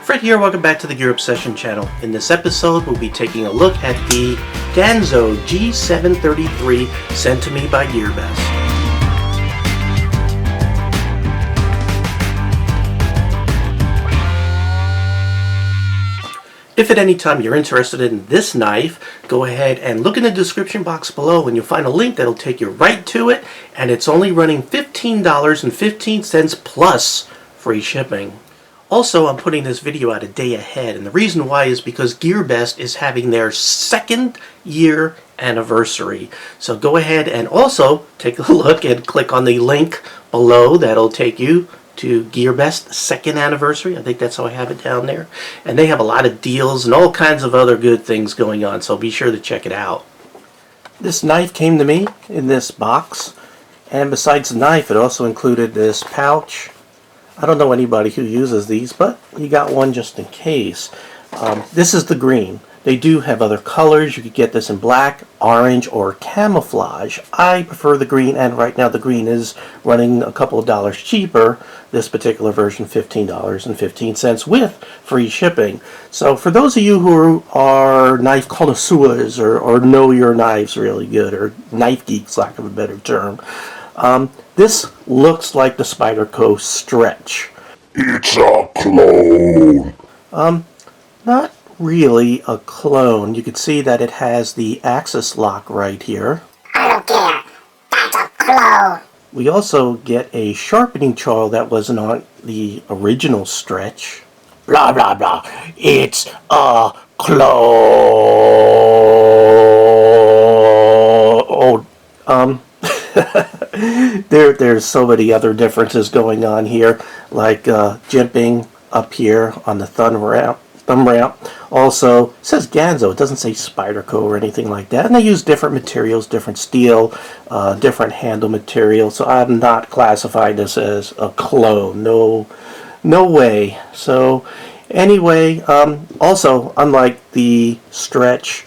Fred here, welcome back to the Gear Obsession channel. In this episode, we'll be taking a look at the Ganzo G733 sent to me by GearBest. If at any time you're interested in this knife, go ahead and look in the description box below and you'll find a link that'll take you right to it, and it's only running $15.15 plus free shipping. Also, I'm putting this video out a day ahead, and the reason why is because GearBest is having their 2nd year anniversary. So go ahead and also take a look and click on the link below. That'll take you to GearBest 2nd anniversary. I think that's how I have it down there. And they have a lot of deals and all kinds of other good things going on, so be sure to check it out. This knife came to me in this box, and besides the knife, it also included this pouch. I don't know anybody who uses these, but you got one just in case. This is the green. They do have other colors. You could get this in black, orange, or camouflage. I prefer the green, and right now the green is running a couple of dollars cheaper. This particular version, $15.15 with free shipping. So for those of you who are knife connoisseurs or know your knives really good, or knife geeks, lack of a better term, this looks like the Spyderco Stretch. It's a clone. Not really a clone. You can see that it has the axis lock right here. I don't care. That's a clone. We also get a sharpening choil that wasn't on the original Stretch. Blah, blah, blah. It's a clone. There's so many other differences going on here, like jimping up here on the thumb ramp. Also, it says Ganzo. It doesn't say Spyderco or anything like that. And they use different materials, different steel, different handle material. So I'm not classifying this as a clone. No way. So anyway, also, unlike the Stretch,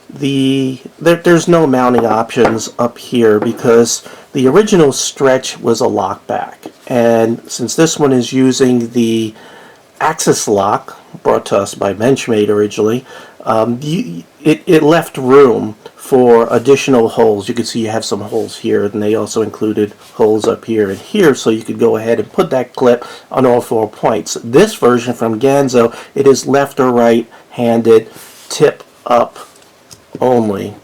there's no mounting options up here because the original Stretch was a lockback, and since this one is using the axis lock brought to us by Benchmade originally, it left room for additional holes. You can see you have some holes here, and they also included holes up here and here, so you could go ahead and put that clip on all 4 points. This version from Ganzo, it is left or right handed, tip up only.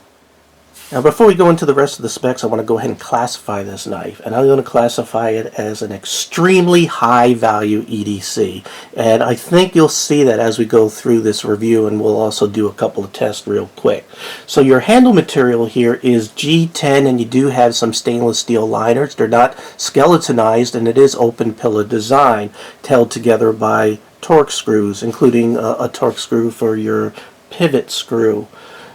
Now before we go into the rest of the specs, I want to go ahead and classify this knife, and I'm going to classify it as an extremely high value EDC, and I think you'll see that as we go through this review, and we'll also do a couple of tests real quick. So your handle material here is G10, and you do have some stainless steel liners. They're not skeletonized, and it is open pillar design, held together by Torx screws, including a Torx screw for your pivot screw.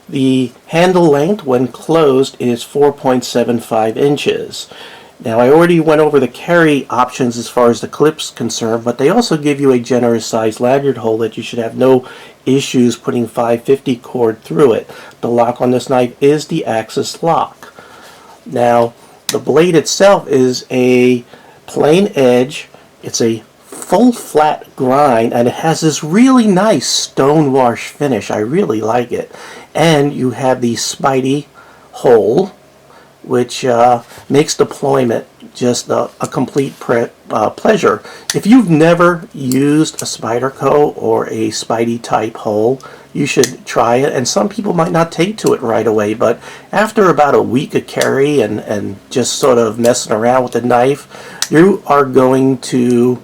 The handle length when closed is 4.75 inches. Now I already went over the carry options as far as the clip's concerned, but they also give you a generous sized lanyard hole that you should have no issues putting 550 cord through it. The lock on this knife is the axis lock. Now the blade itself is a plain edge. It's a full flat grind, and it has this really nice Stonewashed finish. I really like it. And you have the Spidey hole, which makes deployment just a complete pleasure. If you've never used a Spyderco or a Spidey type hole, you should try it. And some people might not take to it right away, but after about a week of carry and just sort of messing around with the knife, you are going to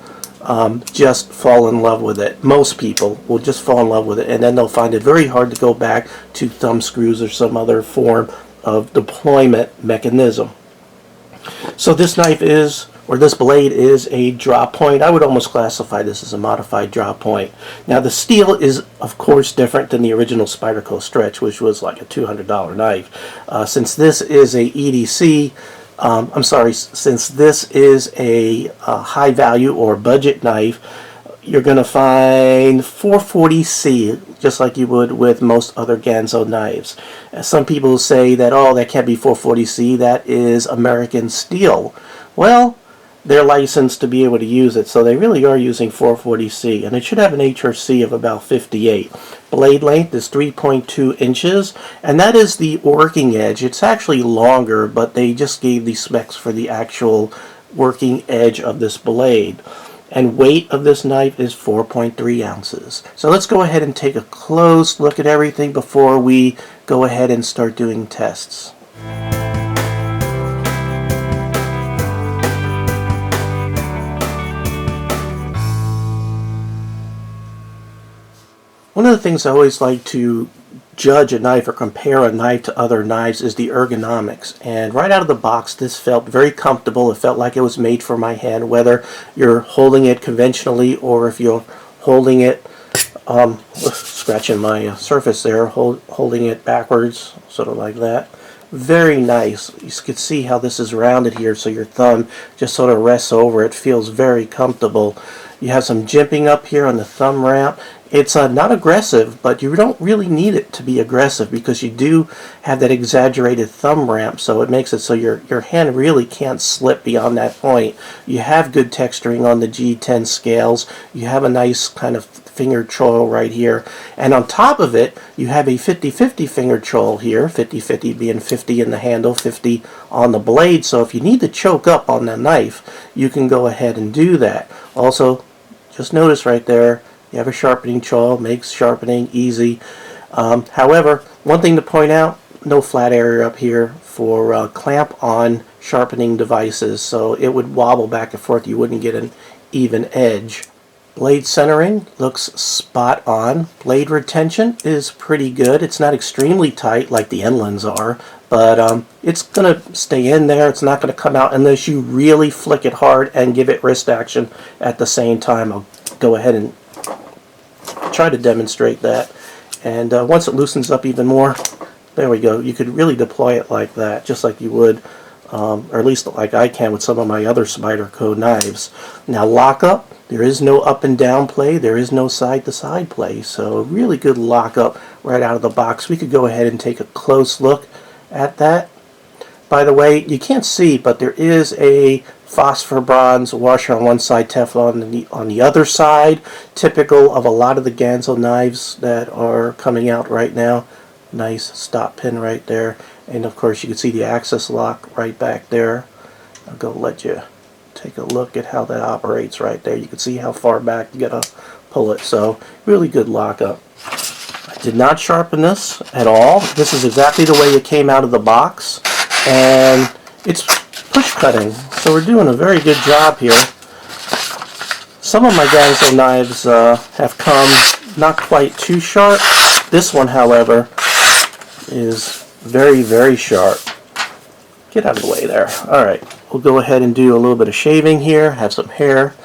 just fall in love with it. Most people will just fall in love with it, and then they'll find it very hard to go back to thumb screws or some other form of deployment mechanism. So this knife is, or this blade is, a drop point. I would almost classify this as a modified drop point. Now the steel is of course different than the original Spyderco Stretch, which was like a $200 knife. Since this is a EDC, since this is a high value or budget knife, you're going to find 440C, just like you would with most other Ganzo knives. Some people say that, oh, that can't be 440C, that is American steel. Well, they're licensed to be able to use it, so they really are using 440C, and it should have an HRC of about 58. Blade length is 3.2 inches, and that is the working edge. It's actually longer, but they just gave the specs for the actual working edge of this blade. And weight of this knife is 4.3 ounces. So let's go ahead and take a close look at everything before we go ahead and start doing tests. One of the things I always like to judge a knife or compare a knife to other knives is the ergonomics. And right out of the box, this felt very comfortable. It felt like it was made for my hand, whether you're holding it conventionally or if you're holding it, scratching my surface there, holding it backwards, sort of like that. Very nice. You can see how this is rounded here, so your thumb just sort of rests over it. Feels very comfortable. You have some jimping up here on the thumb ramp. It's not aggressive, but you don't really need it to be aggressive because you do have that exaggerated thumb ramp, so it makes it so your hand really can't slip beyond that point. You have good texturing on the G10 scales. You have a nice kind of finger choil right here. And on top of it, you have a 50-50 finger choil here, 50-50 being 50 in the handle, 50 on the blade. So if you need to choke up on the knife, you can go ahead and do that. Also, just notice right there, you have a sharpening choil, makes sharpening easy. However, one thing to point out, no flat area up here for clamp-on sharpening devices, so it would wobble back and forth. You wouldn't get an even edge. Blade centering looks spot on. Blade retention is pretty good. It's not extremely tight like the Endlands are, but it's going to stay in there. It's not going to come out unless you really flick it hard and give it wrist action at the same time. I'll go ahead and try to demonstrate that. And once it loosens up even more, there we go. You could really deploy it like that, just like you would, or at least like I can with some of my other Spyderco knives. Now lockup, there is no up and down play, there is no side to side play, so really good lockup right out of the box. We could go ahead and take a close look at that. By the way, you can't see, but there is a phosphor bronze washer on one side, Teflon on the other side, typical of a lot of the Ganzo knives that are coming out right now. Nice stop pin right there, and of course you can see the access lock right back there. I'll go let you take a look at how that operates right there. You can see how far back you gotta pull it, so really good lockup. I did not sharpen this at all. This is exactly the way it came out of the box, and it's push cutting, so we're doing a very good job here. Some of my Ganzo knives have come not quite too sharp. This one, however, is very, very sharp. Get out of the way there. Alright, we'll go ahead and do a little bit of shaving here, have some hair,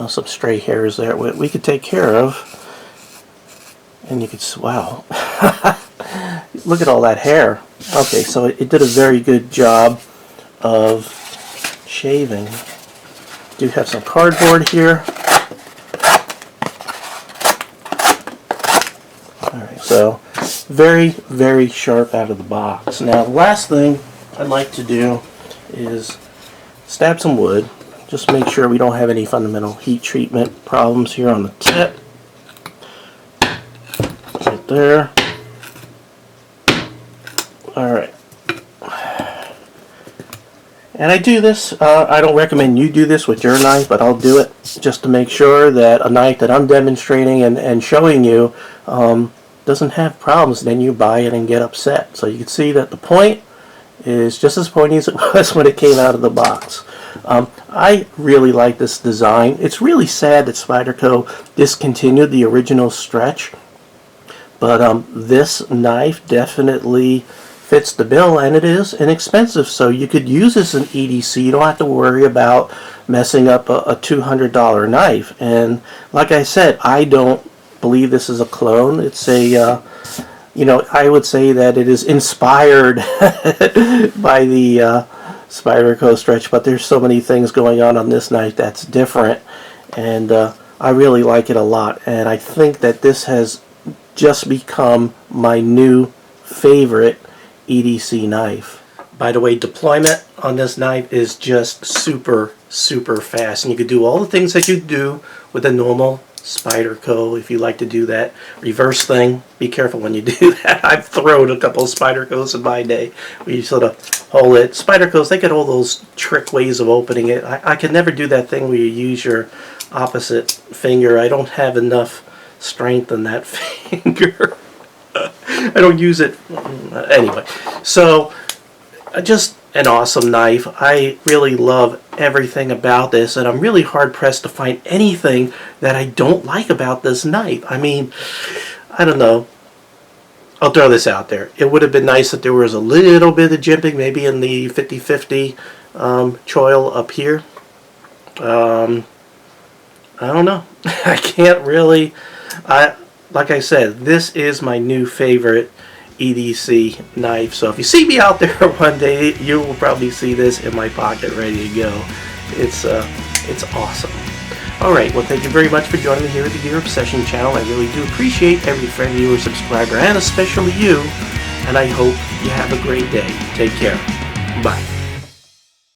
some stray hairs there we could take care of. And you could, wow, look at all that hair. Okay, so it did a very good job of shaving. Do have some cardboard here. Alright, so very, very sharp out of the box. Now the last thing I'd like to do is stab some wood. Just make sure we don't have any fundamental heat treatment problems here on the tip. Right there. Alright. And I do this, I don't recommend you do this with your knife, but I'll do it just to make sure that a knife that I'm demonstrating and showing you doesn't have problems. Then you buy it and get upset. So you can see that the point is just as pointy as it was when it came out of the box. I really like this design. It's really sad that Spyderco discontinued the original Stretch, but this knife definitely fits the bill, and it is inexpensive, so you could use this in EDC. You don't have to worry about messing up a $200 knife. And like I said, I don't believe this is a clone. It's a you know, I would say that it is inspired by the Spyderco Stretch, but there's so many things going on this knife that's different, and I really like it a lot. And I think that this has just become my new favorite EDC knife. By the way, deployment on this knife is just super super fast. And you could do all the things that you do with a normal Spyderco if you like to do that reverse thing. Be careful when you do that. I've thrown a couple of Spydercos in my day where you sort of hold it. Spydercos, they get all those trick ways of opening it. I can never do that thing where you use your opposite finger. I don't have enough strength in that finger. I don't use it anyway. So just an awesome knife. I really love everything about this, and I'm really hard pressed to find anything that I don't like about this knife. I mean, I don't know. I'll throw this out there. It would have been nice if there was a little bit of jimping, maybe in the 50-50 choil up here. I don't know. I can't really. Like I said, this is my new favorite EDC knife. So if you see me out there one day, you will probably see this in my pocket ready to go. It's awesome. Alright, well, thank you very much for joining me here at the Gear Obsession channel. I really do appreciate every friend, viewer, subscriber, and especially you. And I hope you have a great day. Take care. Bye.